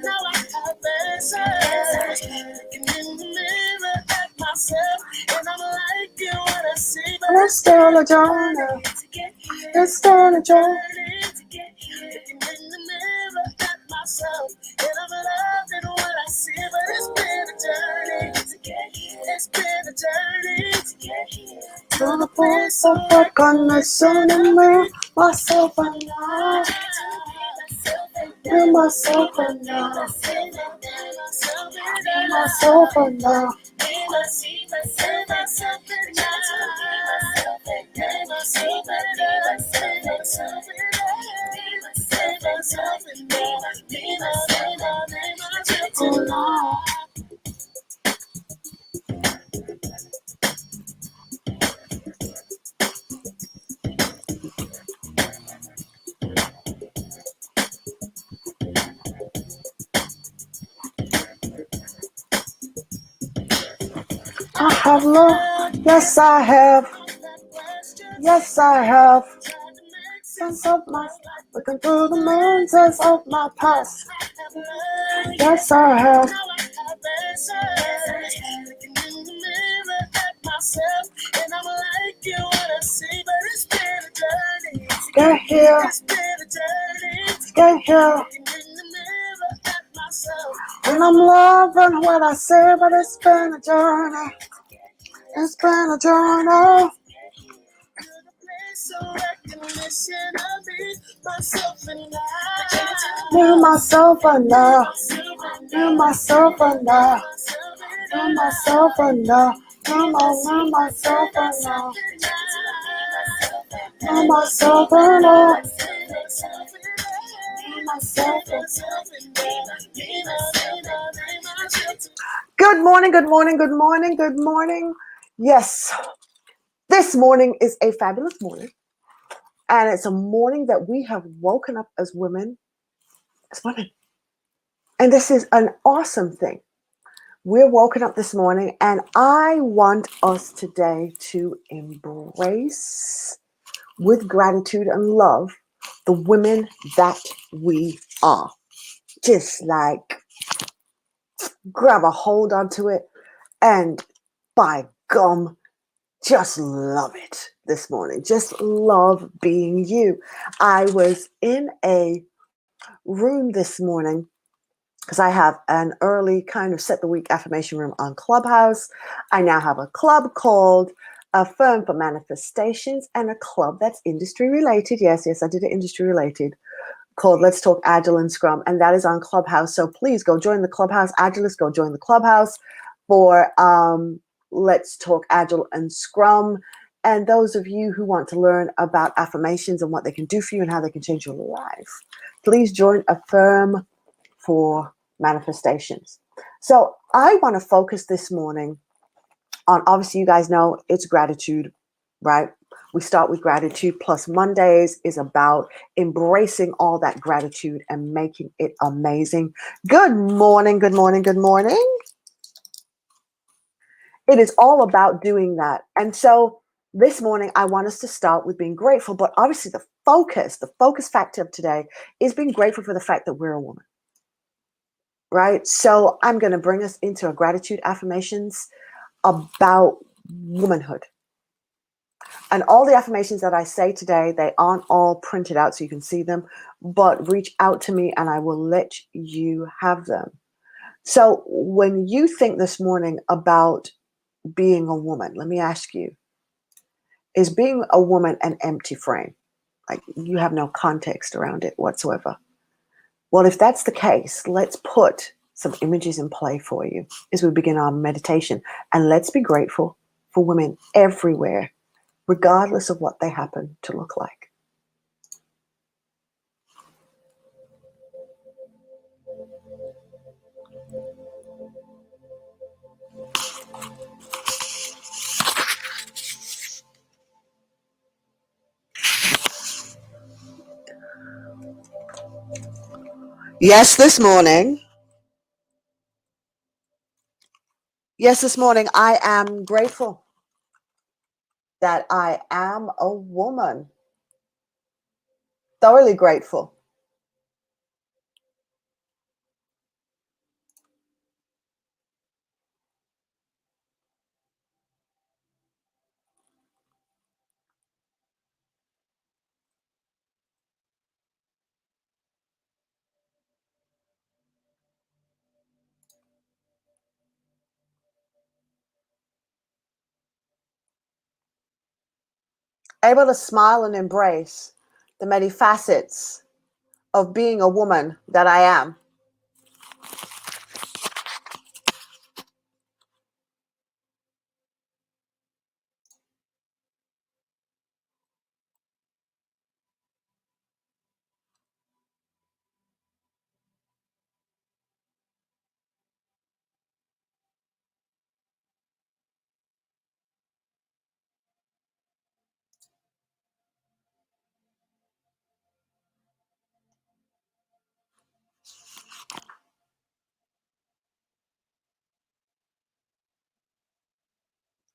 Now I have answers. Looking in the mirror at myself, and I'm liking what I see. But it's still a journey to get here. It's still a journey to get here. Looking in the mirror at myself, and I'm loving what I see. But it's been a journey to get here. It's been a journey to get here. To the place of recognition and me, myself and I. Me, myself and I. Myself and I. I have love, yes I have, yes I have. Sense of my, looking through the lenses of my past. Yes I have. Looking in the mirror at myself, and I'm liking what I see, but it's been a journey to get here. It's been a journey to get here. Looking in the mirror at myself, and I'm loving what I see, but it's been a journey. It's been a journey. So recognition of me, myself and I. Me, myself and I. Me, myself and I. Me, myself and I. Me, myself and I. Me, myself and I. Good morning, good morning, good morning, good morning. Yes, this morning is a fabulous morning. And it's a morning that we have woken up as women. And this is an awesome thing. We're woken up this morning, and I want us today to embrace with gratitude and love the women that we are. Just like grab a hold onto it and by gum, just love it this morning. Just love being you. I was in a room this morning because I have an early kind of set the week affirmation room on Clubhouse. I now have a club called Affirm for Manifestations and a club that's industry related. Yes, I did it industry related, called Let's Talk Agile and Scrum, and that is on Clubhouse. So please go join the Clubhouse. Agilists, go join the Clubhouse for Let's Talk Agile and Scrum. And those of you who want to learn about affirmations and what they can do for you and how they can change your life, please join Affirm for Manifestations. So I want to focus this morning on, obviously you guys know it's gratitude, right? We start with gratitude, plus Mondays is about embracing all that gratitude and making it amazing. Good morning, good morning, good morning. It is all about doing that. And so this morning, I want us to start with being grateful, but obviously the focus factor of today is being grateful for the fact that we're a woman, right? So I'm going to bring us into a gratitude affirmations about womanhood. And all the affirmations that I say today, they aren't all printed out so you can see them, but reach out to me and I will let you have them. So when you think this morning about being a woman, let me ask you, is being a woman an empty frame? Like you have no context around it whatsoever. Well, if that's the case, let's put some images in play for you as we begin our meditation. And let's be grateful for women everywhere, regardless of what they happen to look like. Yes, this morning I am grateful that I am a woman. Thoroughly grateful. able to smile and embrace the many facets of being a woman that I am.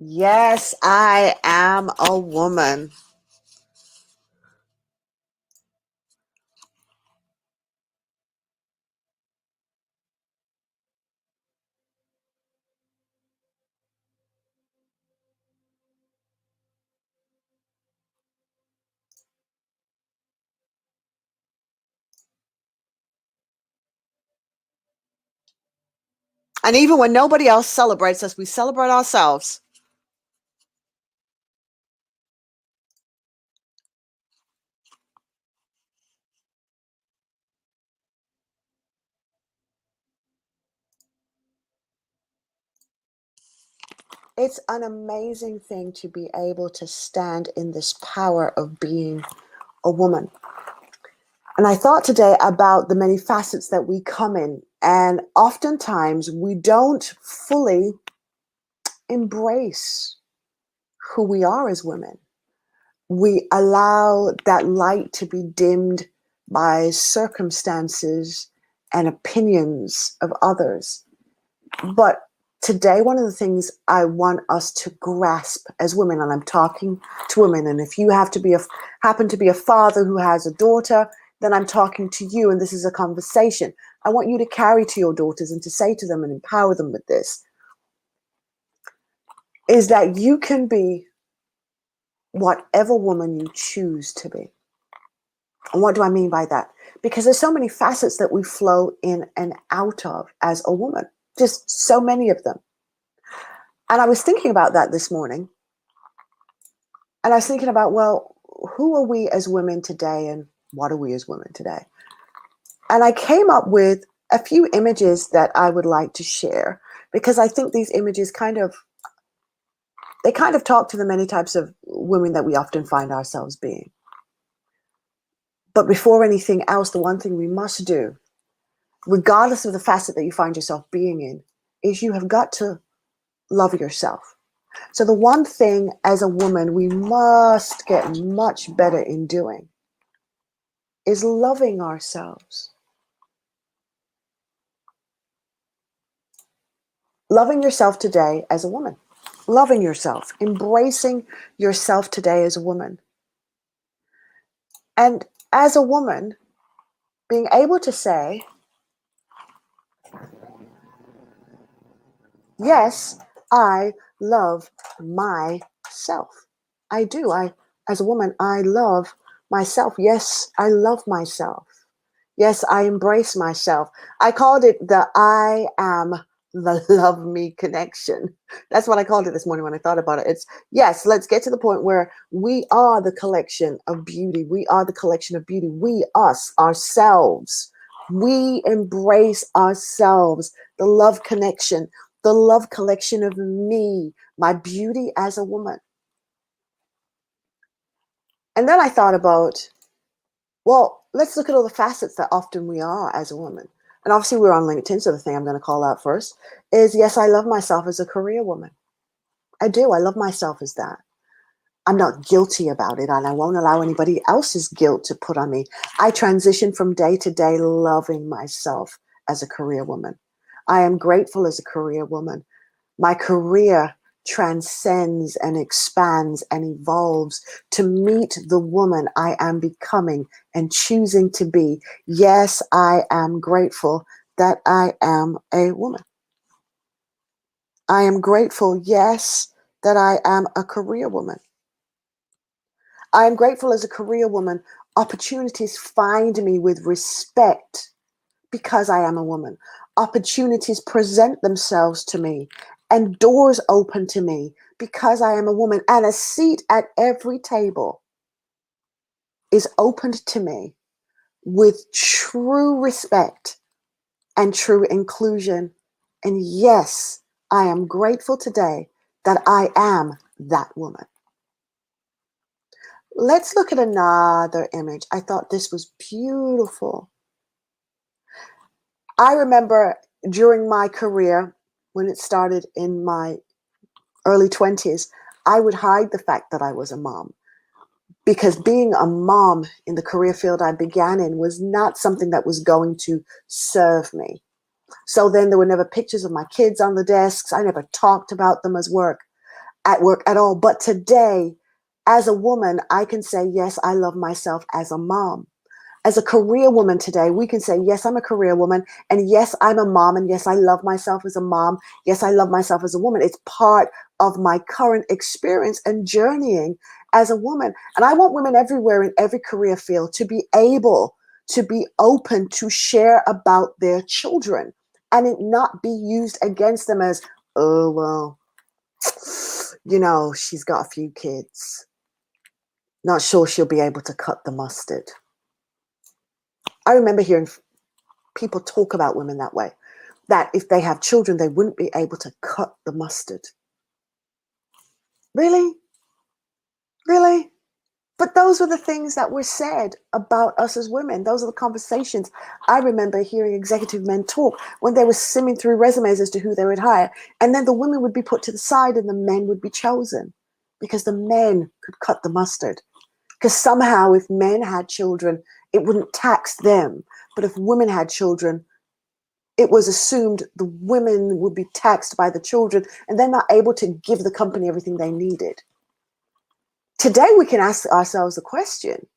Yes, I am a woman. And even when nobody else celebrates us, we celebrate ourselves. It's an amazing thing to be able to stand in this power of being a woman. And I thought today about the many facets that we come in, and oftentimes we don't fully embrace who we are as women. We allow that light to be dimmed by circumstances and opinions of others. But today, one of the things I want us to grasp as women, and I'm talking to women, and if you happen to be a father who has a daughter, then I'm talking to you, and this is a conversation. I want you to carry to your daughters and to say to them and empower them with this, is that you can be whatever woman you choose to be. And what do I mean by that? Because there's so many facets that we flow in and out of as a woman, just so many of them. And I was thinking about that this morning. And I was thinking about, well, who are we as women today and what are we as women today? And I came up with a few images that I would like to share because I think these images kind of talk to the many types of women that we often find ourselves being. But before anything else, the one thing we must do, regardless of the facet that you find yourself being in, is you have got to love yourself. So the one thing as a woman we must get much better in doing is loving ourselves. Loving yourself today as a woman. Loving yourself. Embracing yourself today as a woman. And as a woman, being able to say, yes, I love myself. I do. As a woman, I love myself. Yes, I love myself. Yes, I embrace myself. I called it the I am the love me connection. That's what I called it this morning when I thought about it. It's yes, let's get to the point where we are the collection of beauty. We are the collection of beauty. We, us, ourselves. We embrace ourselves, the love connection, the love collection of me, my beauty as a woman. And then I thought about, well, let's look at all the facets that often we are as a woman. And obviously we're on LinkedIn, so the thing I'm going to call out first is, yes, I love myself as a career woman. I do. I love myself as that. I'm not guilty about it, and I won't allow anybody else's guilt to put on me. I transition from day to day loving myself as a career woman. I am grateful as a career woman. My career transcends and expands and evolves to meet the woman I am becoming and choosing to be. Yes, I am grateful that I am a woman. I am grateful, yes, that I am a career woman. I am grateful as a career woman. Opportunities find me with respect because I am a woman. Opportunities present themselves to me and doors open to me because I am a woman, and a seat at every table is opened to me with true respect and true inclusion. And yes, I am grateful today that I am that woman. Let's look at another image. I thought this was beautiful. I remember during my career, when it started in my early 20s, I would hide the fact that I was a mom, because being a mom in the career field I began in was not something that was going to serve me. So then there were never pictures of my kids on the desks. I never talked about them as work at all. But today, as a woman, I can say, yes, I love myself as a mom. As a career woman today, we can say, yes, I'm a career woman. And yes, I'm a mom. And yes, I love myself as a mom. Yes, I love myself as a woman. It's part of my current experience and journeying as a woman. And I want women everywhere in every career field to be able to be open to share about their children and it not be used against them as, oh, well, she's got a few kids. Not sure she'll be able to cut the mustard. I remember hearing people talk about women that way, that if they have children, they wouldn't be able to cut the mustard. Really? Really? But those were the things that were said about us as women. Those are the conversations I remember hearing executive men talk when they were simming through resumes as to who they would hire. And then the women would be put to the side and the men would be chosen because the men could cut the mustard. Because somehow if men had children, it wouldn't tax them. But if women had children, it was assumed the women would be taxed by the children and they're not able to give the company everything they needed. Today, we can ask ourselves the question,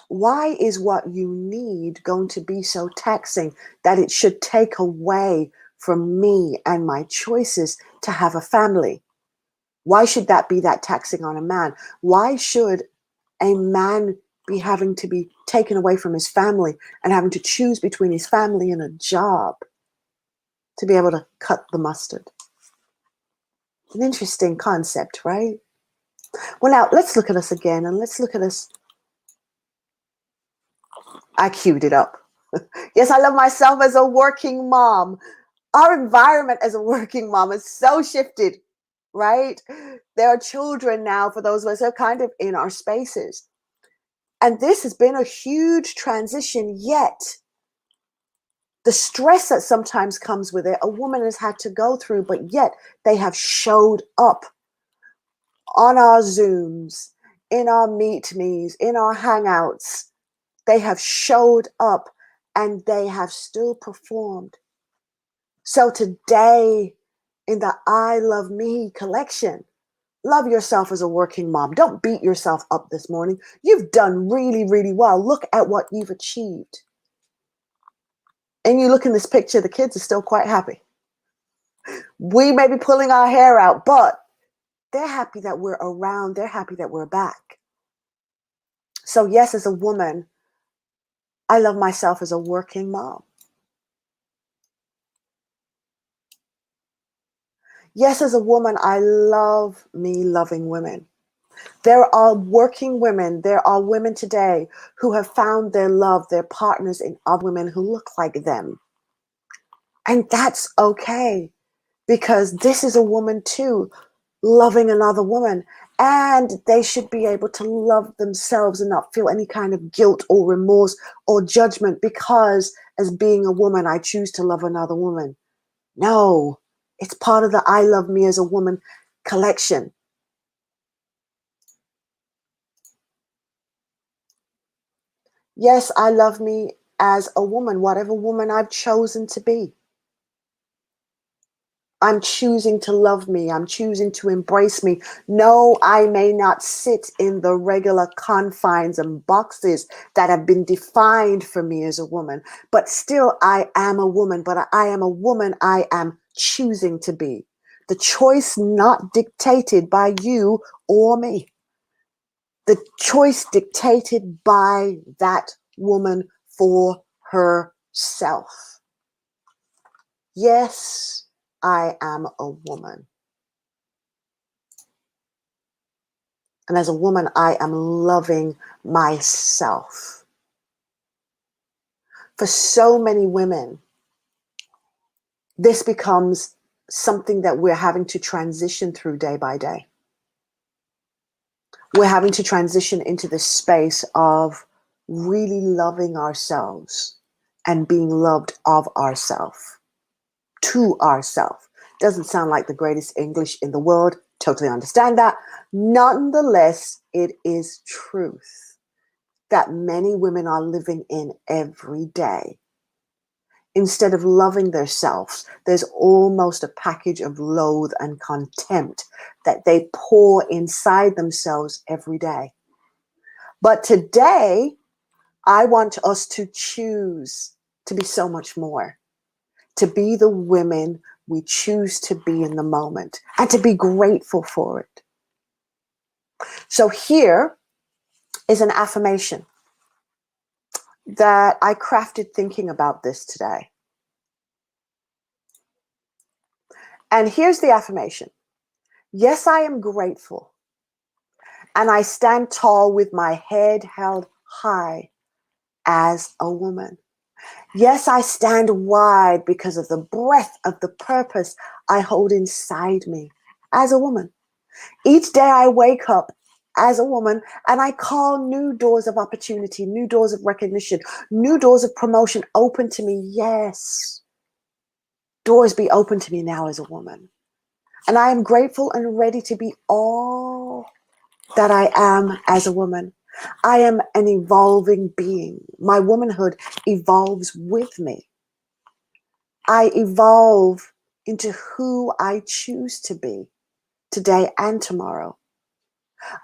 why is what you need going to be so taxing that it should take away from me and my choices to have a family? Why should that be that taxing on a man? Why should a man be having to be taken away from his family and having to choose between his family and a job to be able to cut the mustard? An interesting concept, right? Well, now let's look at us again and let's look at us. I queued it up. Yes, I love myself as a working mom. Our environment as a working mom is so shifted, right? There are children now for those of us who are kind of in our spaces. And this has been a huge transition, yet the stress that sometimes comes with it, a woman has had to go through, but yet they have showed up on our Zooms, in our Meet Me's, in our Hangouts. They have showed up and they have still performed. So today, in the I Love Me collection, love yourself as a working mom. Don't beat yourself up this morning. You've done really, really well. Look at what you've achieved. And you look in this picture, the kids are still quite happy. We may be pulling our hair out, but they're happy that we're around. They're happy that we're back. So yes, as a woman, I love myself as a working mom. Yes, as a woman, I love me loving women. There are working women, there are women today who have found their love, their partners in other women who look like them. And that's okay, because this is a woman too, loving another woman. And they should be able to love themselves and not feel any kind of guilt or remorse or judgment because, as being a woman, I choose to love another woman. No, it's part of the I Love Me as a Woman collection. Yes, I love me as a woman, whatever woman I've chosen to be. I'm choosing to love me. I'm choosing to embrace me. No, I may not sit in the regular confines and boxes that have been defined for me as a woman, but still I am a woman. But I am a woman I am choosing to be. The choice not dictated by you or me. The choice dictated by that woman for herself. Yes, I am a woman. And as a woman, I am loving myself. For so many women, this becomes something that we're having to transition through day by day. We're having to transition into the space of really loving ourselves and being loved of ourselves, to ourselves. Doesn't sound like the greatest English in the world. Totally understand that. Nonetheless, it is truth that many women are living in every day. Instead of loving themselves, there's almost a package of loathe and contempt that they pour inside themselves every day. But today, I want us to choose to be so much more, to be the women we choose to be in the moment, and to be grateful for it. So here is an affirmation that I crafted thinking about this today. And here's the affirmation. Yes, I am grateful, and I stand tall with my head held high as a woman. Yes, I stand wide because of the breadth of the purpose I hold inside me as a woman. Each day I wake up as a woman and I call new doors of opportunity, new doors of recognition, new doors of promotion open to me. Yes, doors be open to me now as a woman. And I am grateful and ready to be all that I am as a woman. I am an evolving being. My womanhood evolves with me. I evolve into who I choose to be today and tomorrow.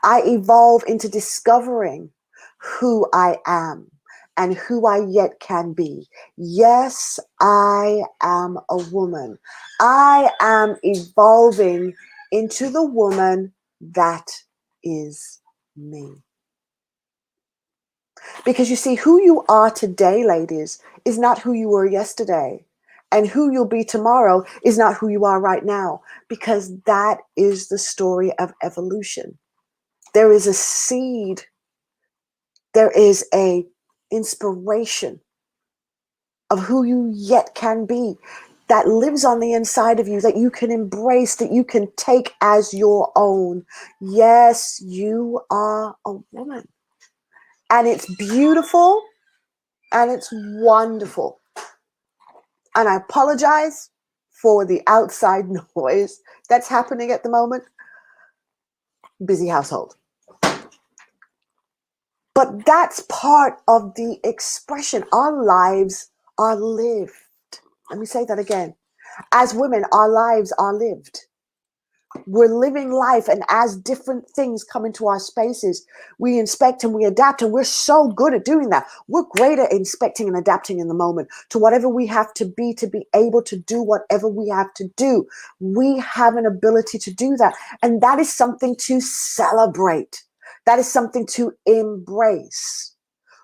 I evolve into discovering who I am and who I yet can be. Yes, I am a woman. I am evolving into the woman that is me. Because you see, who you are today, ladies, is not who you were yesterday. And who you'll be tomorrow is not who you are right now, because that is the story of evolution. There is a seed. There is a inspiration of who you yet can be that lives on the inside of you, that you can embrace, that you can take as your own. Yes, you are a woman. And it's beautiful and it's wonderful. And I apologize for the outside noise that's happening at the moment. Busy household. But that's part of the expression. Our lives are lived. Let me say that again. As women, our lives are lived. We're living life, and as different things come into our spaces, we inspect and we adapt, and we're so good at doing that. We're great at inspecting and adapting in the moment to whatever we have to be able to do whatever we have to do. We have an ability to do that, and that is something to celebrate. That is something to embrace.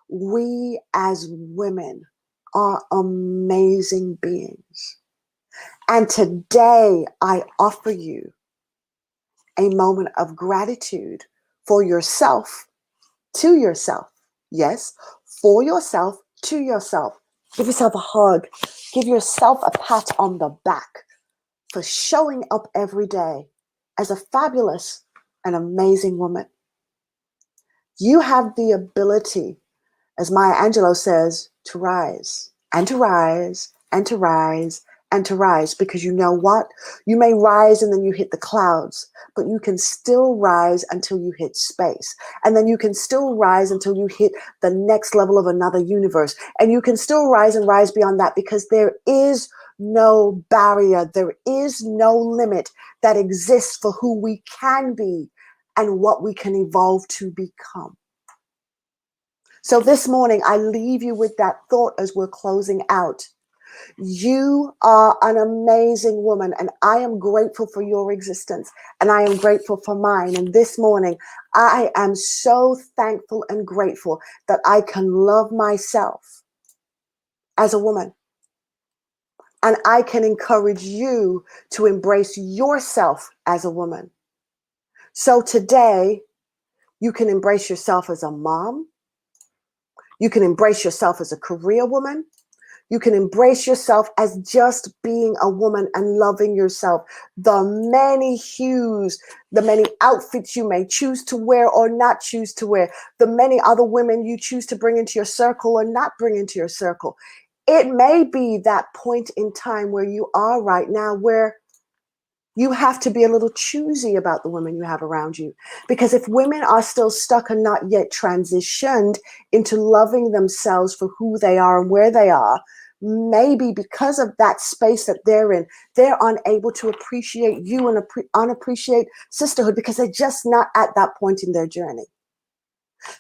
We as women are amazing beings. And today I offer you a moment of gratitude for yourself, to yourself. Yes, for yourself, to yourself. Give yourself a hug. Give yourself a pat on the back for showing up every day as a fabulous and amazing woman. You have the ability, as Maya Angelou says, to rise and to rise and to rise and to rise, because you know what? You may rise and then you hit the clouds, but you can still rise until you hit space. And then you can still rise until you hit the next level of another universe. And you can still rise and rise beyond that, because there is no barrier. There is no limit that exists for who we can be and what we can evolve to become. So this morning, I leave you with that thought as we're closing out. You are an amazing woman, and I am grateful for your existence, and I am grateful for mine. And this morning, I am so thankful and grateful that I can love myself as a woman. And I can encourage you to embrace yourself as a woman. So today, You can embrace yourself as a mom. You can embrace yourself as a career woman. You can embrace yourself as just being a woman and loving yourself. The many hues, the many outfits you may choose to wear or not choose to wear, the many other women you choose to bring into your circle or not bring into your circle. It may be that point in time where you are right now where you have to be a little choosy about the women you have around you. Because if women are still stuck and not yet transitioned into loving themselves for who they are and where they are, maybe because of that space that they're in, they're unable to appreciate you and unappreciate sisterhood because they're just not at that point in their journey.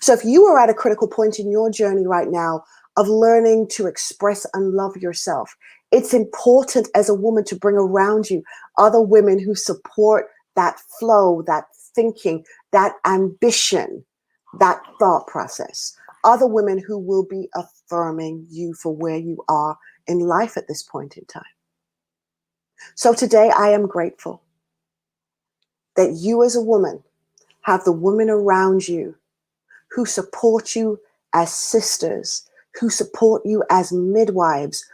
So if you are at a critical point in your journey right now of learning to express and love yourself, it's important as a woman to bring around you other women who support that flow, that thinking, that ambition, that thought process. Other women who will be affirming you for where you are in life at this point in time. So today I am grateful that you as a woman have the women around you who support you as sisters, who support you as midwives,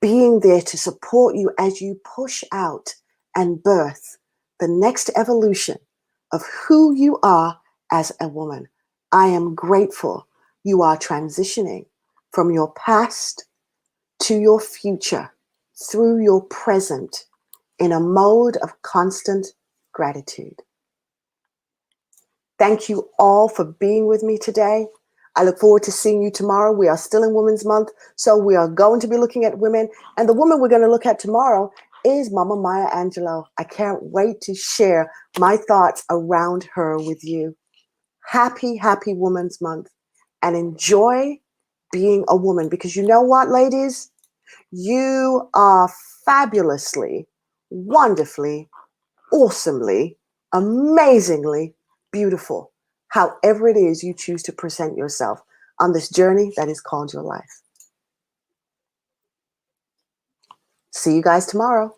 being there to support you as you push out and birth the next evolution of who you are as a woman. I am grateful you are transitioning from your past to your future through your present in a mode of constant gratitude. Thank you all for being with me today. I look forward to seeing you tomorrow. We are still in Women's Month, so we are going to be looking at women. And the woman we're going to look at tomorrow is Mama Maya Angelou. I can't wait to share my thoughts around her with you. Happy, happy Women's Month. And enjoy being a woman, because you know what, ladies? You are fabulously, wonderfully, awesomely, amazingly beautiful, however it is you choose to present yourself on this journey that is called your life. See you guys tomorrow.